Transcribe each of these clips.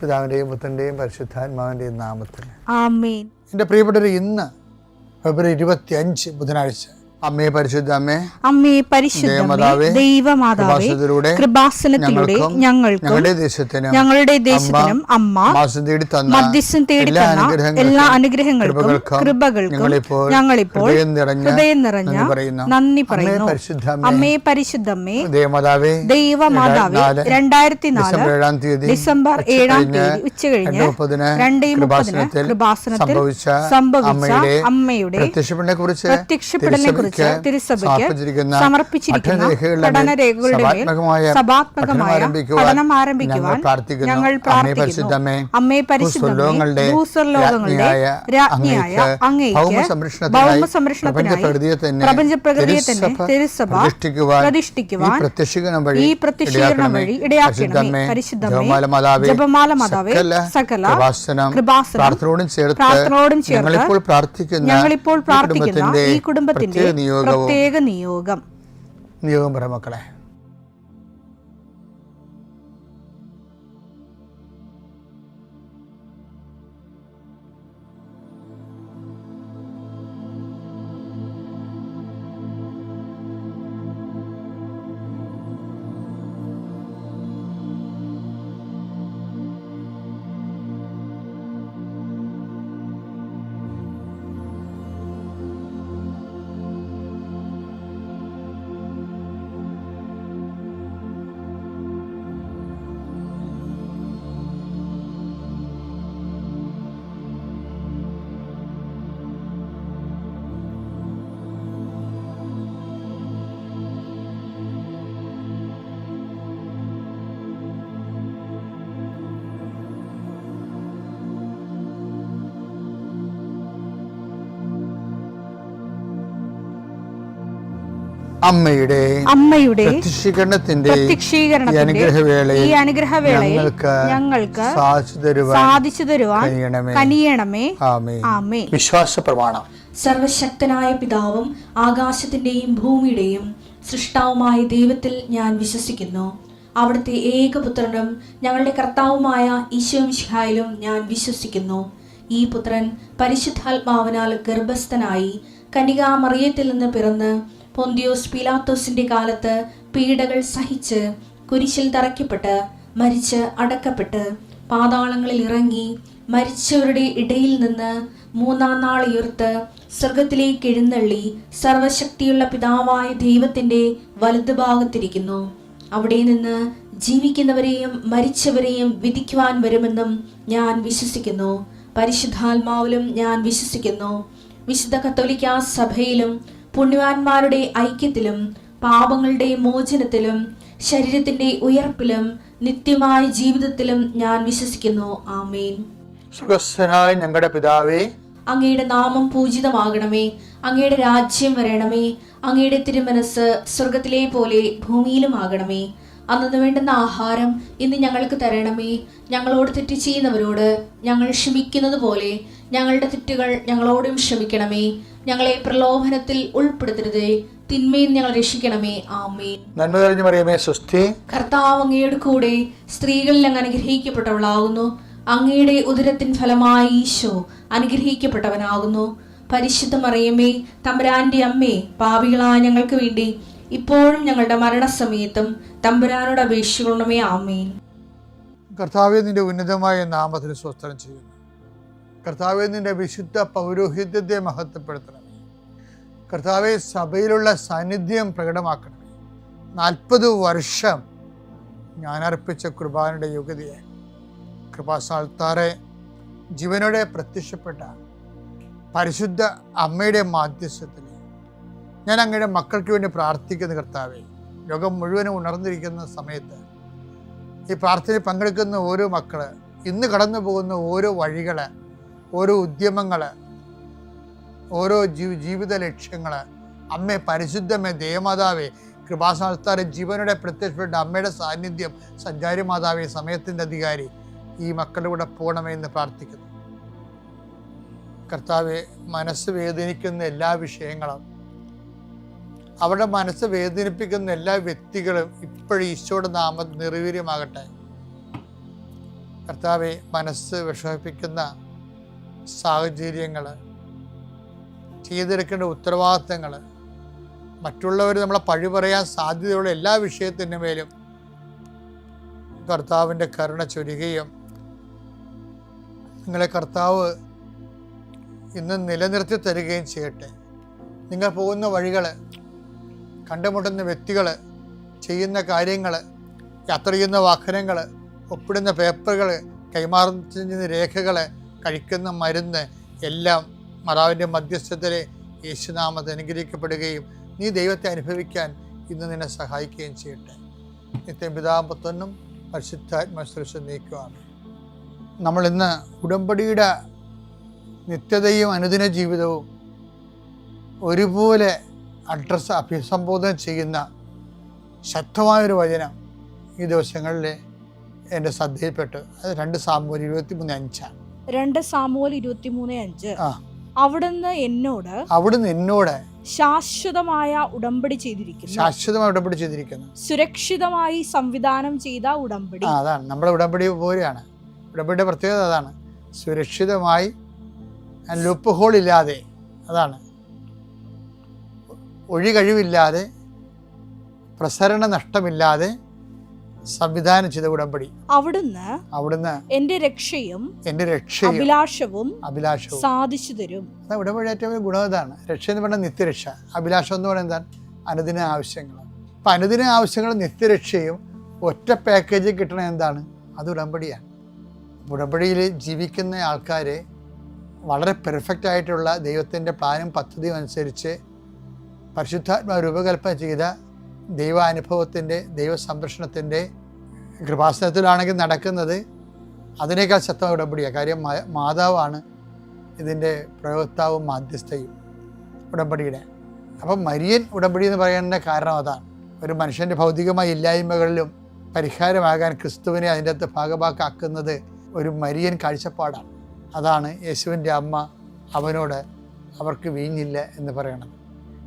പിതാവിൻ്റെയും പുത്രൻ്റെയും പരിശുദ്ധാത്മാവിൻ്റെയും നാമത്തിൽ ആമേൻ. എൻ്റെ പ്രിയപ്പെട്ടവർ, ഇന്ന് ഫെബ്രുവരി 25 ബുധനാഴ്ച. അമ്മേ പരിശുദ്ധ അമ്മേ, അമ്മേ പരിശുദ്ധ ദൈവമാതാവേ, കൃപാസനത്തിലൂടെ ഞങ്ങൾക്കും ഞങ്ങളുടെ ദേശത്തിനും അമ്മ മധ്യസ്ഥം തേടി തന്ന എല്ലാ അനുഗ്രഹങ്ങൾക്കും കൃപകൾക്കും ഞങ്ങളിപ്പോൾ ഹൃദയം നിറഞ്ഞ നന്ദി പറയുന്നു. അമ്മേ പരിശുദ്ധമ്മേ ദൈവമാതാവേ, 2004 ഡിസംബർ 7 ഉച്ചകഴിഞ്ഞ് 2:30 കൃപാസനത്തിൽ സംഭവിച്ച അമ്മയുടെ പ്രത്യക്ഷപ്പെടലിനെ കുറിച്ച് തിരുസഭയ്ക്ക് സമർപ്പിച്ചിരിക്കുന്ന പഠനരേഖകളുടെ മേൽ സഭാത്മകമായ പഠനം ആരംഭിക്കുവാൻ ഞങ്ങൾ പ്രാർത്ഥിക്കുന്നു. അമ്മേ പരിശുദ്ധമേ, ഭൂസ്വർലോകങ്ങളുടെ രാജ്ഞിയായ അങ്ങേയ്ക്ക് ഭൗമസംരക്ഷണത്തിനായി പ്രപഞ്ചപ്രകൃതിയെ തന്നെ തിരുസഭ പ്രതിഷ്ഠിക്കുവാൻ ഈ പ്രത്യക്ഷീകരണം വഴി ഇടയാക്കണമേ. പരിശുദ്ധമേ, ജപമാല മാതാവേ, സകല കൃപാസനം പ്രാർത്ഥനയോടും ചേർത്ത് ഞങ്ങളിപ്പോൾ പ്രാർത്ഥിക്കുന്ന ഈ കുടുംബത്തിന്റെ പ്രത്യേക നിയോഗം പറ മക്കളെ. അമ്മയുടെ പ്രത്യക്ഷീകരണത്തിന്റെ ഈ അനുഗ്രഹവേളയിൽ ഞങ്ങൾക്ക് സാധിച്ചു തരുവാൻ കനിയണമേ. ആമേൻ. വിശ്വാസ പ്രമാണം. സർവശക്തനായ പിതാവും ആകാശത്തിന്റെയും ഭൂമിയുടെയും സൃഷ്ടാവുമായ ദൈവത്തിൽ ഞാൻ വിശ്വസിക്കുന്നു. അവിടുത്തെ ഏകപുത്രനും ഞങ്ങളുടെ കർത്താവുമായ ഈശോ മിശിഹായിലും ഞാൻ വിശ്വസിക്കുന്നു. ഈ പുത്രൻ പരിശുദ്ധാത്മാവിനാൽ ഗർഭസ്ഥനായി കന്യകാമറിയത്തിൽ നിന്ന് പിറന്ന് പൊന്തിയോസ് പീലാത്തോസിന്റെ കാലത്ത് പീഡകൾ സഹിച്ച് കുരിശിൽ തറയ്ക്കപ്പെട്ട് മരിച്ച് അടക്കപ്പെട്ട് പാതാളങ്ങളിൽ ഇറങ്ങി മരിച്ചവരുടെ ഇടയിൽ നിന്ന് 3-ാം നാൾ ഉയർത്ത് സ്വർഗത്തിലേക്ക് എഴുന്നള്ളി സർവശക്തിയുള്ള പിതാവായ ദൈവത്തിന്റെ വലതുഭാഗത്തിരിക്കുന്നു. അവിടെ നിന്ന് ജീവിക്കുന്നവരെയും മരിച്ചവരെയും വിധിക്കുവാൻ വരുമെന്നും ഞാൻ വിശ്വസിക്കുന്നു. പരിശുദ്ധാത്മാവിലും ഞാൻ വിശ്വസിക്കുന്നു. വിശുദ്ധ കത്തോലിക്കാ സഭയിലും പുണ്യവാന്മാരുടെ ഐക്യത്തിലും പാപങ്ങളുടെ മോചനത്തിലും ശരീരത്തിന്റെ ഉയർപ്പിലും നിത്യമായ ജീവിതത്തിലും ഞാൻ വിശ്വസിക്കുന്നു. ആമേൻ. സ്വർഗ്ഗസ്ഥനായ ഞങ്ങളുടെ പിതാവേ, അങ്ങയുടെ നാമം പൂജിതമാകണമേ. അങ്ങയുടെ രാജ്യം വരണമേ. അങ്ങയുടെ തിരുമനസ് സ്വർഗത്തിലെ പോലെ ഭൂമിയിലും ആകണമേ. അന്നു വേണ്ടുന്ന ആഹാരം ഇന്ന് ഞങ്ങൾക്ക് തരണമേ. ഞങ്ങളോട് തെറ്റ് ചെയ്യുന്നവരോട് ഞങ്ങൾ ക്ഷമിക്കുന്നത് പോലെ ഞങ്ങളുടെ തെറ്റുകൾ ഞങ്ങളോടും ക്ഷമിക്കണമേ. ഞങ്ങളെ പ്രലോഭനത്തിൽ ഉൾപ്പെടുത്തരുതേ, തിന്മയിൽ ഞങ്ങൾ രക്ഷിക്കണമേ. ആമേൻ. നന്മ നിറഞ്ഞ മറിയമേ, സ്വസ്തി. കർത്താവ് അങ്ങയുടെ കൂടെ സ്ത്രീകളിൽ അങ്ങ് അനുഗ്രഹിക്കപ്പെട്ടവളാകുന്നു. അങ്ങയുടെ ഉദരത്തിൻ ഫലമായി ഈശോ അനുഗ്രഹിക്കപ്പെട്ടവനാകുന്നു. പരിശുദ്ധ മറിയമേ, തമ്പുരാന്റെ അമ്മേ, പാപികളായ ഞങ്ങൾക്ക് വേണ്ടി ഇപ്പോഴും ഞങ്ങളുടെ മരണസമയത്തും തമ്പുരാനോട് അപേക്ഷിക്കണമേ. ആമേൻ. കർത്താവേ, നിന്റെ ഉന്നതമായ നാമത്തിന് സ്തോത്രം ചെയ്യുന്നു. കർത്താവേ, നിന്റെ വിശുദ്ധ പൗരോഹിത്യത്തെ മഹത്വപ്പെടുത്തണമേ. കർത്താവേ, സഭയിലുള്ള സാന്നിധ്യം പ്രകടമാക്കണമേ. 40 വർഷം ഞാൻ അർപ്പിച്ച കുർബാനയുടെ യോഗ്യതയെ കൃപാസ്ഥാനത്താറെ ജീവനോടെ പ്രത്യക്ഷപ്പെട്ട പരിശുദ്ധ അമ്മയുടെ മാധ്യസ്ഥത്തിൽ ഞാൻ അങ്ങയുടെ മക്കൾക്ക് വേണ്ടി പ്രാർത്ഥിക്കുന്ന കർത്താവേ. ലോകം മുഴുവനും ഉണർന്നിരിക്കുന്ന സമയത്ത് ഈ പ്രാർത്ഥനയിൽ പങ്കെടുക്കുന്ന ഓരോ മക്കള്, ഇന്ന് കടന്നു പോകുന്ന ഓരോ വഴികള്, ഓരോ ഉദ്യമങ്ങള്, ഓരോ ജീവിത ലക്ഷ്യങ്ങള്, അമ്മേ പരിശുദ്ധമേ ദേവമാതാവേ, കൃപാസ്ഥാനത്താറെ ജീവനോടെ പ്രത്യക്ഷപ്പെട്ട അമ്മയുടെ സാന്നിധ്യം, സഞ്ചാരി മാതാവേ, സമയത്തിൻ്റെ അധികാരി, ഈ മക്കളുടെ കൂടെ പോകണമേ എന്ന് പ്രാർത്ഥിക്കുന്നു. കർത്താവെ, മനസ്സ് വേദനിക്കുന്ന എല്ലാ വിഷയങ്ങളും, അവരുടെ മനസ്സ് വേദനിപ്പിക്കുന്ന എല്ലാ വ്യക്തികളും ഇപ്പോഴും ഈശോയുടെ നാമം നിർവീര്യമാകട്ടെ. കർത്താവെ, മനസ്സ് വിഷമിപ്പിക്കുന്ന സാഹചര്യങ്ങൾ, ചെയ്തെടുക്കേണ്ട ഉത്തരവാദിത്തങ്ങൾ, മറ്റുള്ളവർ നമ്മളെ പഴി പറയാൻ സാധ്യതയുള്ള എല്ലാ വിഷയത്തിൻ്റെ മേലും കർത്താവിൻ്റെ കരുണ ചൊരിയുകയും നിങ്ങളെ കർത്താവ് ഇന്ന് നിലനിർത്തി തരികയും ചെയ്യട്ടെ. നിങ്ങൾ പോകുന്ന വഴികൾ, കണ്ടുമുട്ടുന്ന വ്യക്തികൾ, ചെയ്യുന്ന കാര്യങ്ങൾ, യാത്ര ചെയ്യുന്ന വാഹനങ്ങൾ, ഒപ്പിടുന്ന പേപ്പറുകൾ, കൈമാറുന്ന രേഖകൾ, കഴിക്കുന്ന മരുന്ന് എല്ലാം മാതാവിൻ്റെ മധ്യസ്ഥതയിലെ യേശുനാമത്തിൽ അനുഗ്രഹിക്കപ്പെടുകയും നീ ദൈവത്തെ അനുഭവിക്കാൻ ഇന്ന് നിന്നെ സഹായിക്കുകയും ചെയ്യട്ടെ. നിത്യം പിതാവും പുത്രനും പരിശുദ്ധാത്മാശ്രേഷ്ഠ നീക്കുവാണ്. നമ്മളിന്ന് ഉടമ്പടിയുടെ നിത്യതയും അനുദിന ജീവിതവും ഒരുപോലെ അഭിസംബോധന ചെയ്യുന്ന ശക്തമായൊരു വചനം ഈ ദിവസങ്ങളിൽ എൻ്റെ ശ്രദ്ധയിൽപ്പെട്ടു. അത് 2 സാമുവേൽ 23:5. 2 സാമുവേൽ 23:5. അവിടുന്ന് എന്നോട് ശാശ്വതമായ ഉടമ്പടി ചെയ്തിരിക്കുന്നു. സുരക്ഷിതമായി സംവിധാനം ചെയ്ത ഉടമ്പടി. അതാണ് നമ്മുടെ ഉടമ്പടി പോലെയാണ്. ഉടമ്പടിയുടെ പ്രത്യേകത അതാണ്. സുരക്ഷിതമായി, ലൂപ്പ് ഹോൾ ഇല്ലാതെ, അതാണ് ഒഴികഴിവില്ലാതെ, പ്രസരണ നഷ്ടമില്ലാതെ സംവിധാനം ചെയ്ത ഉടമ്പടി. അവിടുന്ന് എന്റെ രക്ഷയും അഭിലാഷവും സാധിച്ചു തരും. ഉടമ്പടി ഏറ്റവും വലിയ ഗുണം ഇതാണ്. രക്ഷ എന്ന് പറഞ്ഞാൽ നിത്യരക്ഷ, അഭിലാഷം എന്ന് പറയുന്നത് എന്താണ്? അനുദിന ആവശ്യങ്ങൾ. അപ്പം അനുദിന ആവശ്യങ്ങളും നിത്യരക്ഷയും ഒറ്റ പാക്കേജിൽ കിട്ടണ എന്താണ്? അത് ഉടമ്പടിയാണ്. ഉടമ്പടിയിൽ ജീവിക്കുന്ന ആൾക്കാർ വളരെ പെർഫെക്റ്റ് ആയിട്ടുള്ള ദൈവത്തിൻ്റെ പ്ലാനും പദ്ധതിയും അനുസരിച്ച് പരിശുദ്ധാത്മാവ് രൂപകൽപ്പന ചെയ്ത ദൈവാനുഭവത്തിൻ്റെ, ദൈവ സംരക്ഷണത്തിൻ്റെ കൃപാസനത്തിലാണെങ്കിൽ നടക്കുന്നത് അതിനേക്കാൾ ശക്തമായ ഉടമ്പടിയാണ്. കാര്യം മാതാവാണ് ഇതിൻ്റെ പ്രയോക്താവും മാധ്യസ്ഥയും ഉടമ്പടിയുടെ. അപ്പം മരിയൻ ഉടമ്പടി എന്ന് പറയുന്നതിൻ്റെ കാരണം അതാണ്. ഒരു മനുഷ്യൻ്റെ ഭൗതികമായ ഇല്ലായ്മകളിലും പരിഹാരമാകാൻ ക്രിസ്തുവിനെ അതിൻ്റെ അകത്ത് ഭാഗമാക്കാക്കുന്നത് ഒരു മരിയൻ കാഴ്ചപ്പാടാണ്. അതാണ് യേശുവിൻ്റെ അമ്മ അവനോട് അവർക്ക് വീഞ്ഞില്ല എന്ന് പറയണത്.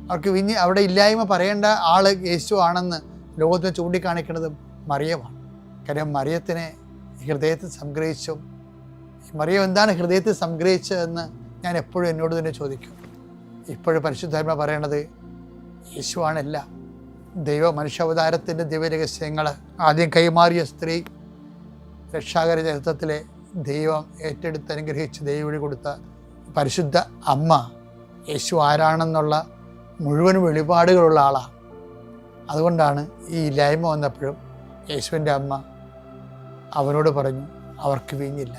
അവർക്ക് അവിടെ ഇല്ലായ്മ പറയേണ്ട ആൾ യേശു ആണെന്ന് ലോകത്തിന് ചൂണ്ടിക്കാണിക്കുന്നതും മറിയമാണ്. കാര്യം മറിയത്തിനെ ഹൃദയത്തിൽ സംഗ്രഹിച്ചു. മറിയം എന്താണ് ഹൃദയത്തിൽ സംഗ്രഹിച്ചതെന്ന് ഞാൻ എപ്പോഴും എന്നോട് തന്നെ ചോദിക്കും. ഇപ്പോഴും പരിശുദ്ധാത്മ പറയണത് യേശുവാണല്ല. ദൈവ മനുഷ്യാവതാരത്തിൻ്റെ ദിവ്യരഹസ്യങ്ങൾ ആദ്യം കൈമാറിയ സ്ത്രീ, രക്ഷാകര ചരിത്രത്തിലെ ദൈവം ഏറ്റെടുത്ത് അനുഗ്രഹിച്ച് ദൈവവഴി കൊടുത്ത പരിശുദ്ധ അമ്മ യേശു ആരാണെന്നുള്ള മുഴുവൻ വെളിപാടുകളുള്ള ആളാണ്. അതുകൊണ്ടാണ് ഈ ഇല്ലായ്മ വന്നപ്പോഴും യേശുവിൻ്റെ അമ്മ അവനോട് പറഞ്ഞു അവർക്ക് വീഞ്ഞില്ല.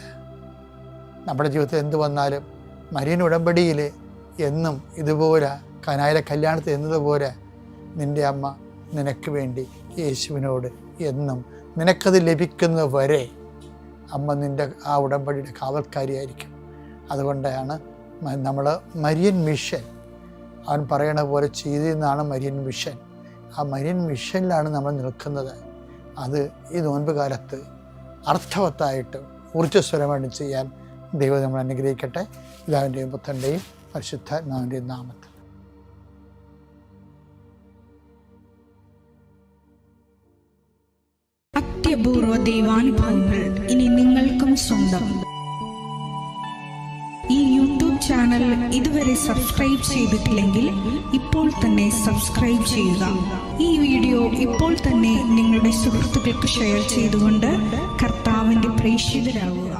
നമ്മുടെ ജീവിതത്തിൽ എന്ത് വന്നാലും മരിയൻ ഉടമ്പടിയിൽ എന്നും ഇതുപോലെ കനായിലെ കല്യാണത്തിൽ എന്നതുപോലെ നിൻ്റെ അമ്മ നിനക്ക് വേണ്ടി യേശുവിനോട് എന്നും നിനക്കത് ലഭിക്കുന്നത് വരെ അമ്മ നിൻ്റെ ആ ഉടമ്പടിയുടെ കാവൽക്കാരിയായിരിക്കും. അതുകൊണ്ടാണ് നമ്മൾ മരിയൻ മിഷൻ, അവൻ പറയണ പോലെ ചെയ്തെന്നാണ് മരിയൻ മിഷൻ. ആ മരിയൻ മിഷനിലാണ് നമ്മൾ നിൽക്കുന്നത്. അത് ഈ നോൻപ് കാലത്ത് അർത്ഥവത്തായിട്ട് ഊർജ്ജസ്വരമായിട്ട് ചെയ്യാൻ ദൈവം നമ്മൾ അനുഗ്രഹിക്കട്ടെ. പിതാവിൻ്റെയും പുത്രൻ്റെയും പരിശുദ്ധാത്മാവിൻ്റെയും നാമത്തിൽ. അത്യപൂർവ ദൈവാനുഭവങ്ങൾ ഇനി നിങ്ങൾക്കും സ്വന്തം. ഈ യൂട്യൂബ് ചാനൽ ഇതുവരെ സബ്സ്ക്രൈബ് ചെയ്തിട്ടില്ലെങ്കിൽ ഇപ്പോൾ തന്നെ സബ്സ്ക്രൈബ് ചെയ്യുക. ഈ വീഡിയോ ഇപ്പോൾ തന്നെ നിങ്ങളുടെ സുഹൃത്തുക്കൾക്ക് ഷെയർ ചെയ്തുകൊണ്ട് കർത്താവിൻ്റെ പ്രേക്ഷിതരാകുക.